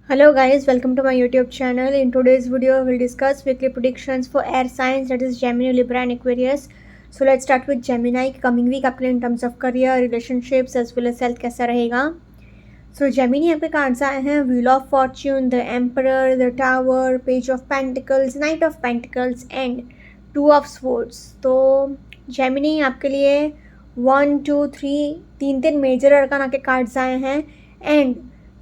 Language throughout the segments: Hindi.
Hello guys, welcome to my YouTube channel. In today's video, we'll discuss weekly predictions for air signs, that is Gemini, Libra and Aquarius. So let's start with Gemini. Coming week आपके लिए in terms of career, relationships as well as health कैसा रहेगा. So Gemini आपके कार्ड्स आए हैं Wheel of Fortune, the Emperor, the Tower, Page of Pentacles, Knight of Pentacles and Two of Swords. तो Gemini आपके लिए 1, 2, 3 तीन मेजर अरकाना के कार्ड्स आए हैं. एंड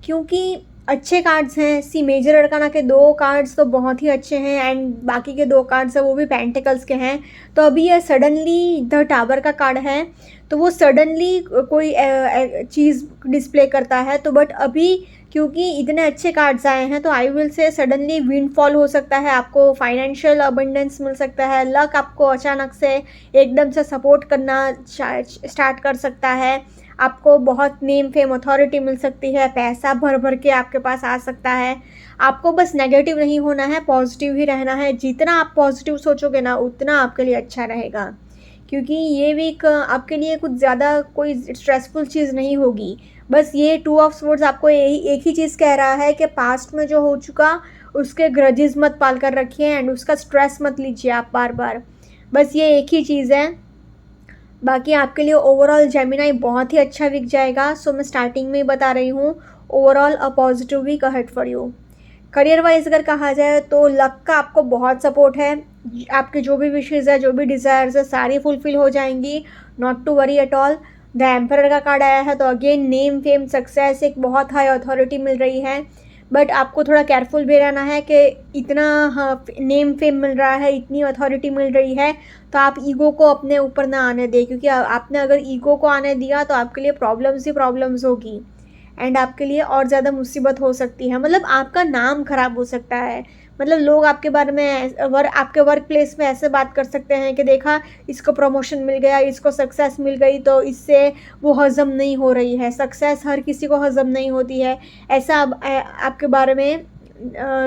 क्योंकि अच्छे कार्ड्स हैं, सी मेजर अरकाना के 2 कार्ड्स तो बहुत ही अच्छे हैं एंड बाकी के 2 कार्ड्स हैं वो भी पेंटिकल्स के हैं. तो अभी ये सडनली द टावर का कार्ड है तो वो सडनली कोई चीज़ डिस्प्ले करता है. तो बट अभी क्योंकि इतने अच्छे कार्ड्स आए हैं तो आई विल से सडनली विंडफॉल हो सकता है, आपको फाइनेंशियल अबंडेंस मिल सकता है, लक आपको अचानक से एकदम से सपोर्ट करना स्टार्ट कर सकता है, आपको बहुत नेम फेम अथॉरिटी मिल सकती है, पैसा भर भर के आपके पास आ सकता है. आपको बस नेगेटिव नहीं होना है, पॉजिटिव ही रहना है. जितना आप पॉजिटिव सोचोगे ना उतना आपके लिए अच्छा रहेगा, क्योंकि ये वीक आपके लिए कुछ ज़्यादा कोई स्ट्रेसफुल चीज़ नहीं होगी. बस ये 2 ऑफ स्वर्ड्स आपको एक ही चीज़ कह रहा है कि पास्ट में जो हो चुका उसके ग्रजेस मत पाल कर रखिए एंड उसका स्ट्रेस मत लीजिए आप बार बार. बस ये एक ही चीज़ है. बाकी आपके लिए ओवरऑल जेमिनाई बहुत ही अच्छा वीक जाएगा. सो मैं स्टार्टिंग में ही बता रही हूँ, overall a positive week ahead for you. Career wise अगर कहा जाए तो लक का आपको बहुत सपोर्ट है. आपके जो भी विशेज़ है, जो भी डिज़ायर्स है, सारी फुलफिल हो जाएंगी. Not to worry at all. The emperor का कार्ड आया है तो अगेन नेम फेम सक्सेस, एक बहुत हाई अथॉरिटी मिल रही है. बट आपको थोड़ा केयरफुल भी रहना है कि इतना नेम फेम मिल रहा है, इतनी अथॉरिटी मिल रही है तो आप ईगो को अपने ऊपर ना आने दें, क्योंकि आपने अगर ईगो को आने दिया तो आपके लिए प्रॉब्लम्स ही प्रॉब्लम्स होगी एंड आपके लिए और ज़्यादा मुसीबत हो सकती है. मतलब आपका नाम ख़राब हो सकता है. मतलब लोग आपके बारे में आपके वर्क प्लेस में ऐसे बात कर सकते हैं कि देखा इसको प्रमोशन मिल गया, इसको सक्सेस मिल गई तो इससे वो हज़म नहीं हो रही है. सक्सेस हर किसी को हज़म नहीं होती है, ऐसा आपके बारे में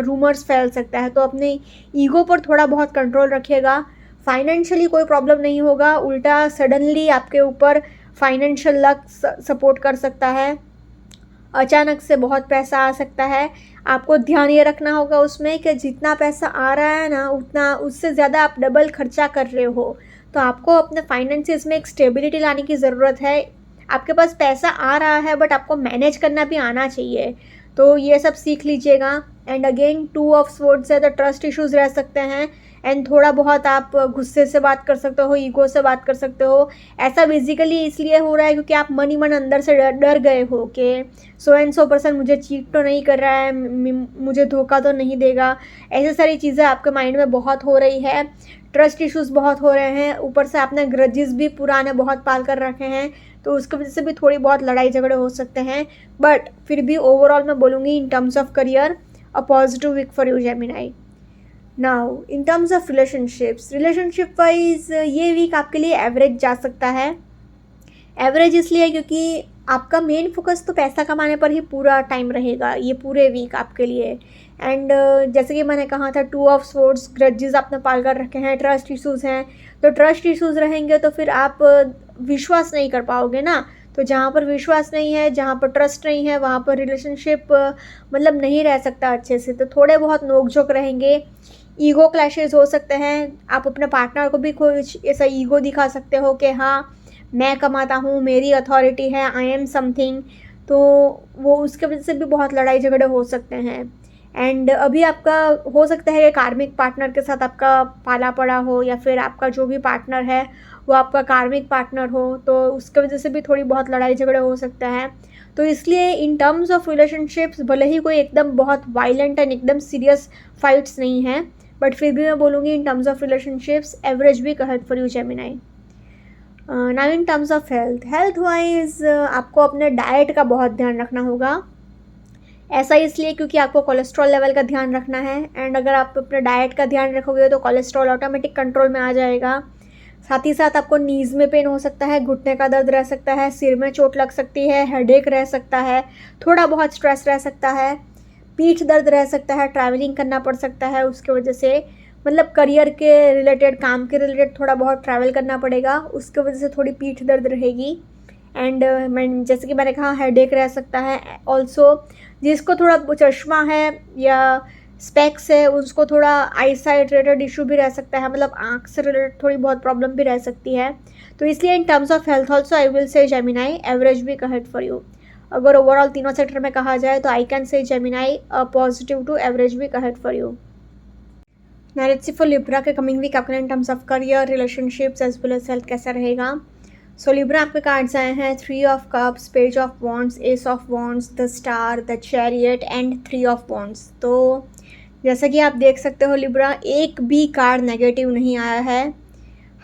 रूमर्स फैल सकता है. तो अपने ईगो पर थोड़ा बहुत कंट्रोल रखिएगा. फाइनेंशियली कोई प्रॉब्लम नहीं होगा, उल्टा सडनली आपके ऊपर फाइनेंशियल लक सपोर्ट कर सकता है. अचानक से बहुत पैसा आ सकता है. आपको ध्यान ये रखना होगा उसमें कि जितना पैसा आ रहा है ना उतना उससे ज़्यादा आप डबल खर्चा कर रहे हो. तो आपको अपने फाइनेंसेस में एक स्टेबिलिटी लाने की ज़रूरत है. आपके पास पैसा आ रहा है बट आपको मैनेज करना भी आना चाहिए. तो ये सब सीख लीजिएगा. एंड अगेन 2 ऑफ स्वर्ड्स है तो ट्रस्ट इश्यूज़ रह सकते हैं एंड थोड़ा बहुत आप गुस्से से बात कर सकते हो, ईगो से बात कर सकते हो. ऐसा बेसिकली इसलिए हो रहा है क्योंकि आप मन ही मन अंदर से डर गए हो कि सो एंड सो पर्सन मुझे चीट तो नहीं कर रहा है, मुझे धोखा तो नहीं देगा. ऐसी सारी चीज़ें आपके माइंड में बहुत हो रही है. ट्रस्ट इश्यूज़ बहुत हो रहे हैं, ऊपर से आपने ग्रजेस भी पुराने बहुत पाल कर रखे हैं तो उसकी वजह से भी थोड़ी बहुत लड़ाई झगड़े हो सकते हैं. बट फिर भी ओवरऑल मैं बोलूँगी in terms of career a positive week for you Gemini. Now in terms of relationship wise ये वीक आपके लिए एवरेज जा सकता है. एवरेज इसलिए क्योंकि आपका मेन फोकस तो पैसा कमाने पर ही पूरा टाइम रहेगा ये पूरे वीक आपके लिए. एंड जैसे कि मैंने कहा था 2 ऑफ स्वर्ड्स, ग्रजेस आपने पाल कर रखे हैं, ट्रस्ट इश्यूज़ हैं. तो ट्रस्ट इश्यूज़ रहेंगे तो फिर आप विश्वास नहीं कर पाओगे ना. तो जहाँ पर विश्वास नहीं है, जहाँ पर ट्रस्ट नहीं है, वहाँ पर रिलेशनशिप मतलब नहीं रह सकता अच्छे से. तो थोड़े बहुत नोक-झोंक रहेंगे, ईगो क्लैशेस हो सकते हैं. आप अपने पार्टनर को भी कुछ ऐसा ईगो दिखा सकते हो कि हाँ मैं कमाता हूँ, मेरी अथॉरिटी है, आई एम समथिंग. तो वो उसके वजह से भी बहुत लड़ाई झगड़े हो सकते हैं. एंड अभी आपका हो सकता है कि कार्मिक पार्टनर के साथ आपका पाला पड़ा हो या फिर आपका जो भी पार्टनर है वो आपका कार्मिक पार्टनर हो, तो उसके वजह से भी थोड़ी बहुत लड़ाई झगड़े हो सकता है. तो इसलिए इन टर्म्स ऑफ रिलेशनशिप्स भले ही कोई एकदम बहुत वायलेंट एंड एकदम सीरियस फाइट्स नहीं है, बट फिर भी मैं बोलूँगी in terms of relationships average week ahead for you Gemini. Now in terms of health wise आपको अपने डाइट का बहुत ध्यान रखना होगा. ऐसा इसलिए क्योंकि आपको कोलेस्ट्रॉल लेवल का ध्यान रखना है एंड अगर आप अपने डाइट का ध्यान रखोगे तो कोलेस्ट्रॉल ऑटोमेटिक कंट्रोल में आ जाएगा. साथ ही साथ आपको नीज़ में पेन हो सकता है, घुटने का दर्द रह सकता है, सिर में चोट लग सकती है, हेडेक रह सकता है, थोड़ा बहुत स्ट्रेस रह सकता है, पीठ दर्द रह सकता है, ट्रैवलिंग करना पड़ सकता है उसके वजह से. मतलब करियर के रिलेटेड, काम के रिलेटेड थोड़ा बहुत ट्रैवल करना पड़ेगा, उसके वजह से थोड़ी पीठ दर्द रहेगी. एंड मैं जैसे कि मैंने कहा हेडेक रह सकता है. ऑल्सो जिसको थोड़ा चश्मा है या स्पेक्स है उसको थोड़ा आई साइट रिलेटेड इशू भी रह सकता है, मतलब आँख से रिलेटेड थोड़ी बहुत प्रॉब्लम भी रह सकती है। तो इसलिए in terms of health also I will say Gemini average week ahead for you. अगर ओवरऑल तीनों सेक्टर में कहा जाए तो I can say Gemini positive to average week ahead for you. Now let's see for Libra के कमिंग वीक आपका in terms of career, relationships as well as health कैसा रहेगा। सो लिब्रा आपके कार्ड्स आए हैं 3 of cups, page of wands, S of wands, the star, the chariot and 3 of wands. तो जैसा कि आप देख सकते हो लिब्रा, एक भी कार्ड नेगेटिव नहीं आया है।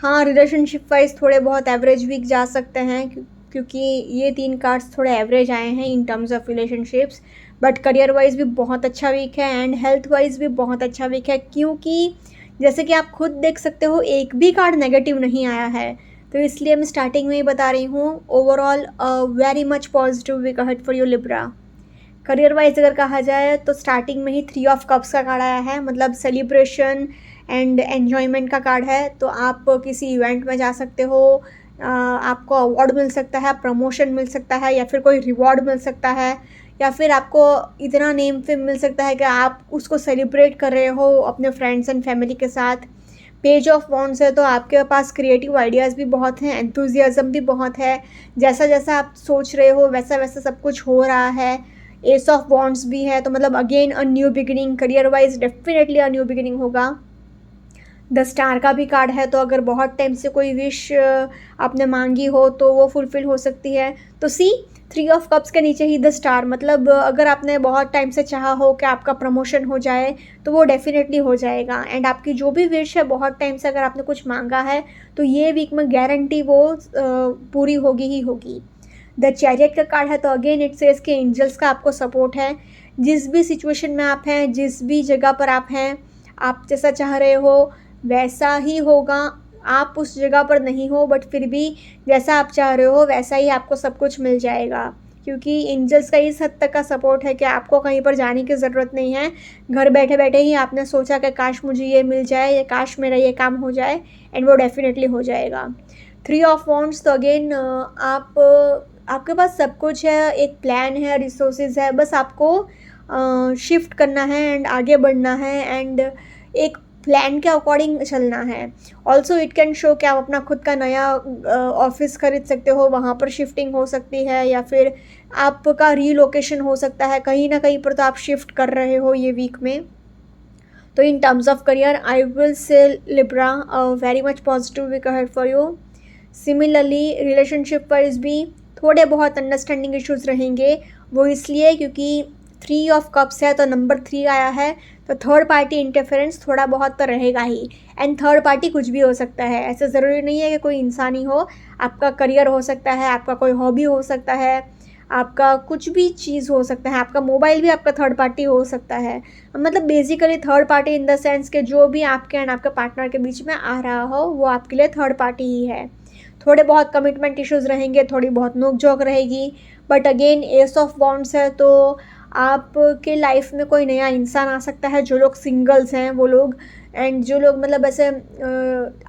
हाँ, रिलेशनशिप वाइज थोड़े बहुत एवरेज वीक जा सकते हैं क्योंकि ये 3 कार्ड्स थोड़े एवरेज आए हैं इन terms of relationships, but career wise भी बहुत अच्छा वीक है एंड हेल्थ वाइज भी बहुत अच्छा वीक है, क्योंकि जैसे कि आप खुद देख सकते हो एक भी कार्ड नेगेटिव नहीं आया है। तो इसलिए मैं स्टार्टिंग में ही बता रही हूँ, overall very much positive week ahead for you Libra. Career wise अगर कहा जाए तो स्टार्टिंग में ही 3 ऑफ कप्स का कार्ड आया है, मतलब सेलिब्रेशन एंड एन्जॉयमेंट का कार्ड है। तो आप किसी इवेंट में जा सकते हो, आपको अवार्ड मिल सकता है, प्रमोशन मिल सकता है, या फिर कोई रिवॉर्ड मिल सकता है, या फिर आपको इतना नेम फेम मिल सकता है कि आप उसको सेलिब्रेट कर रहे हो अपने फ्रेंड्स एंड फैमिली के साथ। पेज ऑफ वॉन्ड्स है तो आपके पास क्रिएटिव आइडियाज़ भी बहुत हैं, एंथुजियाज़म भी बहुत है, जैसा जैसा आप सोच रहे हो वैसा वैसा सब कुछ हो रहा है। एस ऑफ वॉन्ड्स भी है तो मतलब again a new beginning, career wise definitely a new beginning होगा। द स्टार का भी कार्ड है तो अगर बहुत टाइम से कोई विश आपने मांगी हो तो वो फुलफिल हो सकती है। तो सी 3 ऑफ कप्स के नीचे ही द स्टार, मतलब अगर आपने बहुत टाइम से चाहा हो कि आपका प्रमोशन हो जाए तो वो डेफिनेटली हो जाएगा। एंड आपकी जो भी विश है बहुत टाइम से अगर आपने कुछ मांगा है तो ये वीक में गारंटी वो पूरी होगी ही होगी। द चैरियट का कार्ड है तो अगेन इट सेज कि एंजल्स का आपको सपोर्ट है, जिस भी सिचुएशन में आप हैं, जिस भी जगह पर आप हैं, आप जैसा चाह रहे हो वैसा ही होगा। आप उस जगह पर नहीं हो बट फिर भी जैसा आप चाह रहे हो वैसा ही आपको सब कुछ मिल जाएगा, क्योंकि एंजल्स का इस हद तक का सपोर्ट है कि आपको कहीं पर जाने की ज़रूरत नहीं है। घर बैठे बैठे ही आपने सोचा कि काश मुझे ये मिल जाए या काश मेरा ये काम हो जाए, एंड वो डेफिनेटली हो जाएगा। 3 ऑफ वॉन्ड्स तो अगेन आपके पास सब कुछ है, एक प्लान है, रिसोर्सेज है, बस आपको शिफ्ट करना है एंड आगे बढ़ना है एंड एक प्लान के अकॉर्डिंग चलना है। ऑल्सो इट कैन शो कि आप अपना खुद का नया ऑफिस खरीद सकते हो, वहाँ पर शिफ्टिंग हो सकती है, या फिर आपका रीलोकेशन हो सकता है, कहीं ना कहीं पर तो आप शिफ्ट कर रहे हो ये वीक में। तो in terms of career I will say Libra very much positive week ahead for you. Similarly relationship wise भी थोड़े बहुत अंडरस्टैंडिंग इश्यूज रहेंगे, वो इसलिए क्योंकि 3 ऑफ कप्स है तो नंबर 3 आया है, तो थर्ड पार्टी इंटरफेरेंस थोड़ा बहुत तो रहेगा ही। एंड थर्ड पार्टी कुछ भी हो सकता है, ऐसा ज़रूरी नहीं है कि कोई इंसान ही हो, आपका करियर हो सकता है, आपका कोई हॉबी हो सकता है, आपका कुछ भी चीज़ हो सकता है, आपका मोबाइल भी आपका थर्ड पार्टी हो सकता है। मतलब basically third party in the sense के जो भी आपके एंड आपके पार्टनर के बीच में आ रहा हो वो आपके लिए थर्ड पार्टी ही है। थोड़े बहुत कमिटमेंट इश्यूज़ रहेंगे, थोड़ी बहुत नोक झोंक रहेगी, but again S of wands है तो आपके लाइफ में कोई नया इंसान आ सकता है। जो लोग सिंगल्स हैं वो लोग, एंड जो लोग मतलब ऐसे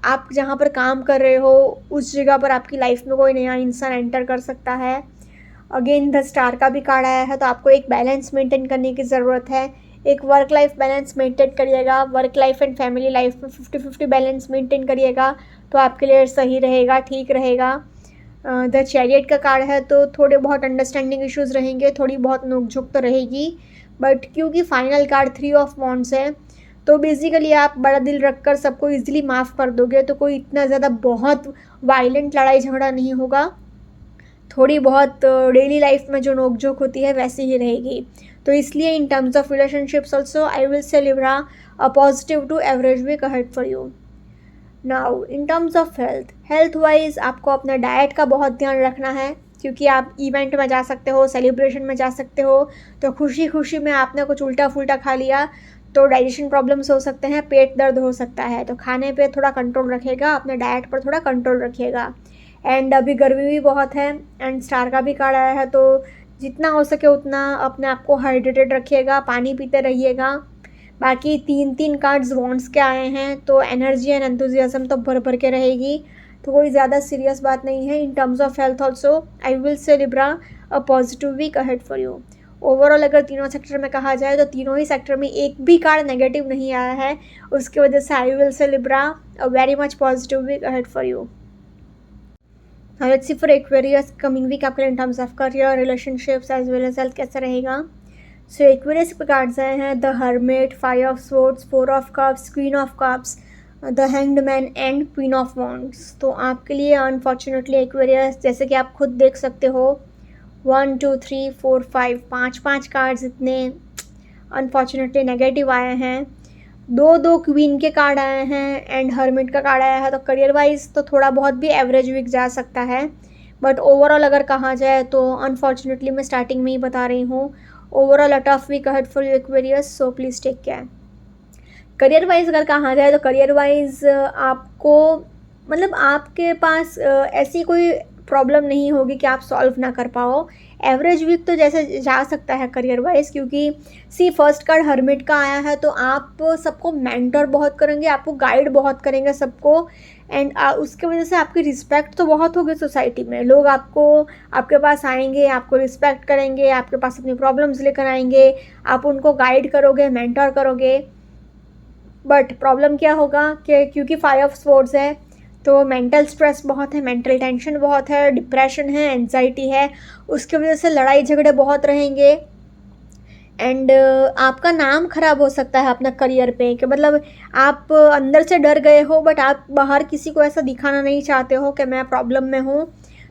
आप जहाँ पर काम कर रहे हो उस जगह पर आपकी लाइफ में कोई नया इंसान एंटर कर सकता है। अगेन द स्टार का भी कार्ड आया है तो आपको एक बैलेंस मेंटेन करने की ज़रूरत है, एक वर्क लाइफ बैलेंस मेंटेन करिएगा, work life and family life में 50-50 बैलेंस मेंटेन करिएगा तो आपके लिए सही रहेगा, ठीक रहेगा। द चैरियट का कार्ड है तो थोड़े बहुत अंडरस्टैंडिंग इश्यूज़ रहेंगे, थोड़ी बहुत नोकझोंक तो रहेगी, बट क्योंकि फाइनल कार्ड 3 ऑफ वॉन्ड्स है तो बेसिकली आप बड़ा दिल रखकर सबको इजीली माफ़ कर दोगे, तो कोई इतना ज़्यादा बहुत वायलेंट लड़ाई झगड़ा नहीं होगा, थोड़ी बहुत डेली लाइफ में जो नोकझोंक होती है वैसी ही रहेगी। तो इसलिए in terms of relationships also I will say Libra a positive to average week ahead for you. Now in terms of health wise आपको अपना डाइट का बहुत ध्यान रखना है, क्योंकि आप इवेंट में जा सकते हो, सेलिब्रेशन में जा सकते हो, तो खुशी खुशी में आपने कुछ उल्टा फुल्टा खा लिया तो डाइजेशन प्रॉब्लम्स हो सकते हैं, पेट दर्द हो सकता है। तो खाने पे थोड़ा कंट्रोल रखिएगा, अपने डाइट पर थोड़ा कंट्रोल रखिएगा। एंड अभी गर्मी भी बहुत है एंड स्टार का भी कार्ड आया है तो जितना हो सके उतना अपने आप को हाइड्रेटेड रखिएगा, पानी पीते रहिएगा। बाकी 3 कार्ड्स वॉन्ड्स के आए हैं तो एनर्जी एंड एंथुजियाज्म तो भर भर के रहेगी, तो कोई ज़्यादा सीरियस बात नहीं है। In terms of health also I will say Libra a positive week ahead for you. Overall अगर तीनों सेक्टर में कहा जाए तो तीनों ही सेक्टर में एक भी कार्ड नेगेटिव नहीं आया है, उसकी वजह से I will say Libra very much positive week ahead for you. Now let's see for Aquarius coming week आपके लिए in terms of career, relationships as well as health कैसा रहेगा। So Aquarius के कार्ड्स आए हैं the hermit, 5 of swords, 4 of cups, queen of cups, the hanged man and queen of wands. तो आपके लिए अनफॉर्चुनेटली एक्वेरियस, जैसे कि आप खुद देख सकते हो 1 2 3 4 5 5 कार्ड्स इतने अनफॉर्चुनेटली नेगेटिव आए हैं। दो क्वीन के कार्ड आए हैं एंड हर्मिट का कार्ड आया है। तो करियर वाइज तो थोड़ा बहुत भी एवरेज वीक जा सकता है, बट ओवरऑल अगर कहा जाए तो अनफॉर्चुनेटली मैं स्टार्टिंग में ही बता रही हूँ, overall a tough week ahead for you Aquarius, so please take care. Career wise अगर कहा जाए तो करियर वाइज आपको मतलब आपके पास ऐसी कोई प्रॉब्लम नहीं होगी कि आप सॉल्व ना कर पाओ। एवरेज वीक तो जैसे जा सकता है करियर वाइज, क्योंकि सी फर्स्ट कार्ड हर्मिट का आया है तो आप सबको मेंटर बहुत करेंगे, आपको गाइड बहुत करेंगे सबको, एंड उसके वजह से आपकी रिस्पेक्ट तो बहुत होगी सोसाइटी में। लोग आपके पास आएंगे, आपको रिस्पेक्ट करेंगे, आपके पास अपनी प्रॉब्लम्स लेकर आएंगे, आप उनको गाइड करोगे, मेंटर करोगे। बट प्रॉब्लम क्या होगा कि क्योंकि 5 ऑफ स्वॉर्ड्स है तो मेंटल स्ट्रेस बहुत है, मेंटल टेंशन बहुत है, डिप्रेशन है, एंजाइटी है, उसकी वजह से लड़ाई झगड़े बहुत रहेंगे एंड आपका नाम ख़राब हो सकता है अपना करियर पे, कि मतलब आप अंदर से डर गए हो बट आप बाहर किसी को ऐसा दिखाना नहीं चाहते हो कि मैं प्रॉब्लम में हूँ,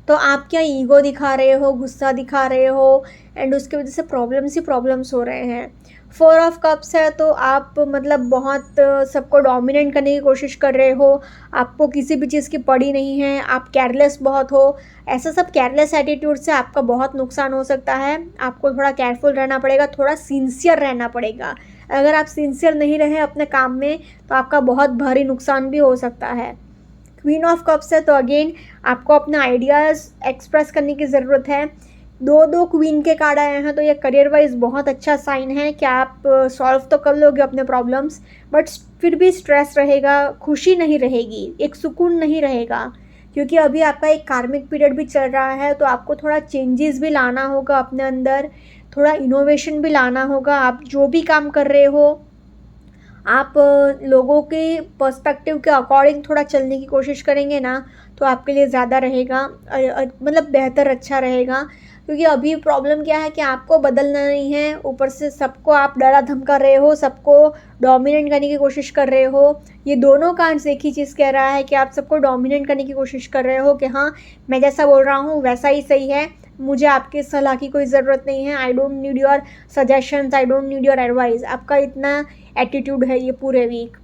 तो आप क्या ईगो दिखा रहे हो, गुस्सा दिखा रहे हो एंड उसकी वजह से प्रॉब्लम्स ही प्रॉब्लम्स हो रहे हैं। 4 ऑफ कप्स है तो आप मतलब बहुत सबको डोमिनेट करने की कोशिश कर रहे हो, आपको किसी भी चीज़ की पड़ी नहीं है, आप केयरलेस बहुत हो। ऐसा सब केयरलेस एटीट्यूड से आपका बहुत नुकसान हो सकता है, आपको थोड़ा केयरफुल रहना पड़ेगा, थोड़ा सिंसियर रहना पड़ेगा। अगर आप सिंसियर नहीं रहे अपने काम में तो आपका बहुत भारी नुकसान भी हो सकता है। क्वीन ऑफ कप्स है तो अगेन आपको अपना आइडियाज़ एक्सप्रेस करने की ज़रूरत है। दो क्वीन के कार्ड आए हैं तो ये करियर वाइज बहुत अच्छा साइन है कि आप सॉल्व तो कर लोगे अपने प्रॉब्लम्स, बट फिर भी स्ट्रेस रहेगा, खुशी नहीं रहेगी, एक सुकून नहीं रहेगा, क्योंकि अभी आपका एक कार्मिक पीरियड भी चल रहा है। तो आपको थोड़ा चेंजेस भी लाना होगा अपने अंदर, थोड़ा इनोवेशन भी लाना होगा। आप जो भी काम कर रहे हो आप लोगों के पर्सपेक्टिव के अकॉर्डिंग थोड़ा चलने की कोशिश करेंगे ना तो आपके लिए ज़्यादा रहेगा, मतलब बेहतर अच्छा रहेगा। क्योंकि अभी प्रॉब्लम क्या है कि आपको बदलना नहीं है, ऊपर से सबको आप डरा धमका रहे हो, सबको डोमिनेट करने की कोशिश कर रहे हो। ये दोनों कार्ड्स एक ही चीज़ कह रहा है कि आप सबको डोमिनेट करने की कोशिश कर रहे हो कि हाँ मैं जैसा बोल रहा हूँ वैसा ही सही है, मुझे आपकी सलाह की कोई ज़रूरत नहीं है, I don't need your suggestions, I don't need your advice. आपका इतना एटीट्यूड है ये पूरे वीक।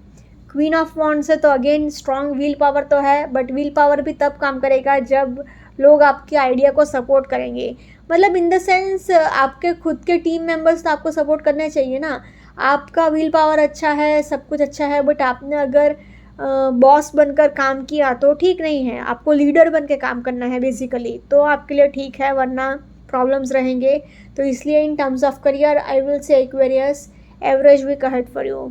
क्वीन ऑफ वॉन्ड्स है तो अगेन स्ट्रॉन्ग विल पावर तो है, बट विल पावर भी तब काम करेगा जब लोग आपके आइडिया को सपोर्ट करेंगे। मतलब इन द सेंस आपके खुद के टीम मेंबर्स तो आपको सपोर्ट करने चाहिए ना। आपका विल पावर अच्छा है, सब कुछ अच्छा है, बट आपने अगर बॉस बनकर काम किया तो ठीक नहीं है, आपको लीडर बन के काम करना है बेसिकली, तो आपके लिए ठीक है, वरना प्रॉब्लम्स रहेंगे। तो इसलिए in terms of career I will say Aquarius average week ahead for you.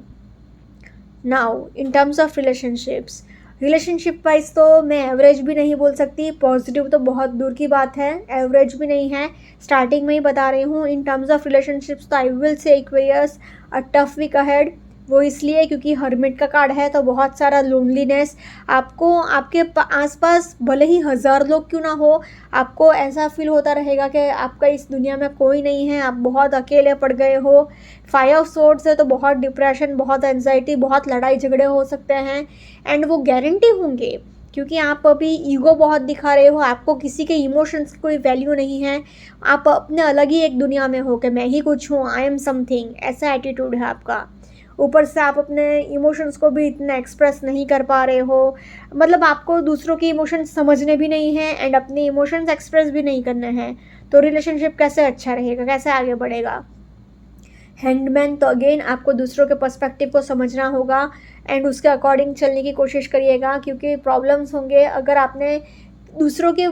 Now in terms of relationship wise तो मैं एवरेज भी नहीं बोल सकती, पॉजिटिव तो बहुत दूर की बात है, एवरेज भी नहीं है, स्टार्टिंग में ही बता रही हूँ। इन टर्म्स ऑफ रिलेशनशिप्स तो I will say Aquarius a tough week ahead. वो इसलिए क्योंकि हर्मिट का कार्ड है तो बहुत सारा लोनलीनेस, आपको आपके आसपास भले ही 1000 लोग क्यों ना हो, आपको ऐसा फील होता रहेगा कि आपका इस दुनिया में कोई नहीं है, आप बहुत अकेले पड़ गए हो। 5 ऑफ स्वॉर्ड्स है तो बहुत डिप्रेशन, बहुत एंजाइटी, बहुत लड़ाई झगड़े हो सकते हैं एंड वो गारंटी होंगे क्योंकि आप अभी ईगो बहुत दिखा रहे हो, आपको किसी के इमोशंस की कोई वैल्यू नहीं है, आप अपने अलग ही एक दुनिया में हो कि मैं ही कुछ हूँ, आई एम समथिंग, ऐसा एटीट्यूड है आपका। ऊपर से आप अपने इमोशंस को भी इतना एक्सप्रेस नहीं कर पा रहे हो, मतलब आपको दूसरों के इमोशंस समझने भी नहीं हैं एंड अपने इमोशंस एक्सप्रेस भी नहीं करने हैं, तो रिलेशनशिप कैसे अच्छा रहेगा, कैसे आगे बढ़ेगा। हैंगमैन तो अगेन आपको दूसरों के पर्सपेक्टिव को समझना होगा एंड उसके अकॉर्डिंग चलने की कोशिश करिएगा, क्योंकि प्रॉब्लम्स होंगे अगर आपने दूसरों के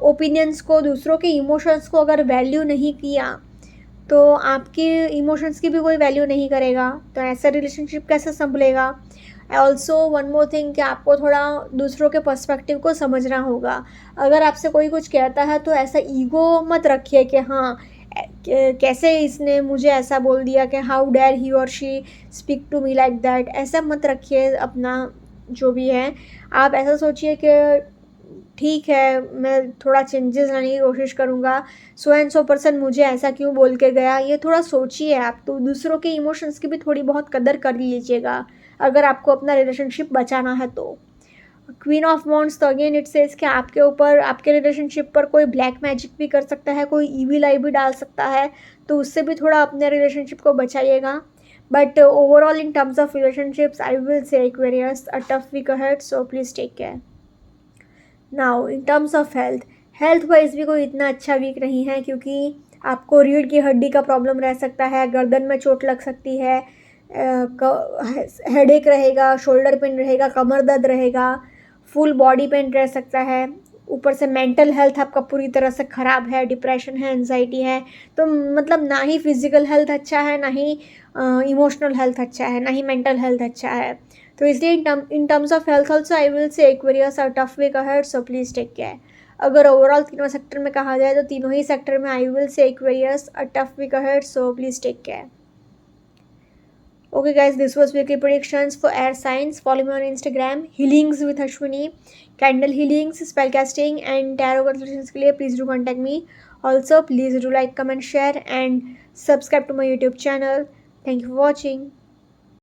ओपिनियंस को, दूसरों के इमोशंस को अगर वैल्यू नहीं किया तो आपके इमोशंस की भी कोई वैल्यू नहीं करेगा, तो ऐसा रिलेशनशिप कैसे संभलेगा। ऑल्सो वन मोर थिंग कि आपको थोड़ा दूसरों के पर्सपेक्टिव को समझना होगा। अगर आपसे कोई कुछ कहता है तो ऐसा ईगो मत रखिए कि हाँ कैसे इसने मुझे ऐसा बोल दिया कि हाउ डेयर ही और she speak to me like that. ऐसा मत रखिए अपना जो भी है, आप ऐसा सोचिए कि ठीक है, मैं थोड़ा चेंजेस लाने की कोशिश करूँगा, सो एंड सो पर्सन मुझे ऐसा क्यों बोल के गया, ये थोड़ा सोचिए आप। तो दूसरों के इमोशंस की भी थोड़ी बहुत कदर कर लीजिएगा अगर आपको अपना रिलेशनशिप बचाना है तो। क्वीन ऑफ वॉन्ड्स, तो अगेन इट सेज कि आपके ऊपर, आपके रिलेशनशिप पर कोई ब्लैक मैजिक भी कर सकता है, कोई ईविल आई भी डाल सकता है, तो उससे भी थोड़ा अपने रिलेशनशिप को बचाइएगा। But overall in terms of relationships I will say Aquarius a tough week ahead, so please take care. Now in terms of health, health wise भी कोई इतना अच्छा वीक नहीं है, क्योंकि आपको रीढ़ की हड्डी का प्रॉब्लम रह सकता है, गर्दन में चोट लग सकती है, हेडेक रहेगा, शोल्डर पेन रहेगा, कमर दर्द रहेगा, फुल बॉडी पेन रह सकता है। ऊपर से मेंटल हेल्थ आपका पूरी तरह से ख़राब है, डिप्रेशन है, एंजाइटी है। तो मतलब ना ही फिज़िकल हेल्थ अच्छा है, ना ही इमोशनल हेल्थ अच्छा है, ना ही मेंटल हेल्थ अच्छा है। तो इसलिए in terms of health also I will say Aquarius are tough week ahead, so please take care. अगर ओवरऑल तीनों सेक्टर में कहा जाए तो तीनों ही सेक्टर में I will say Aquarius a tough week ahead, so please take care. Okay guys, this was weekly predictions for air signs. Follow me on Instagram, healings with Ashwini, candle healings, spellcasting and tarot consultations के लिए please do contact me. Also please do like, comment, share and subscribe to my YouTube channel. Thank you for watching.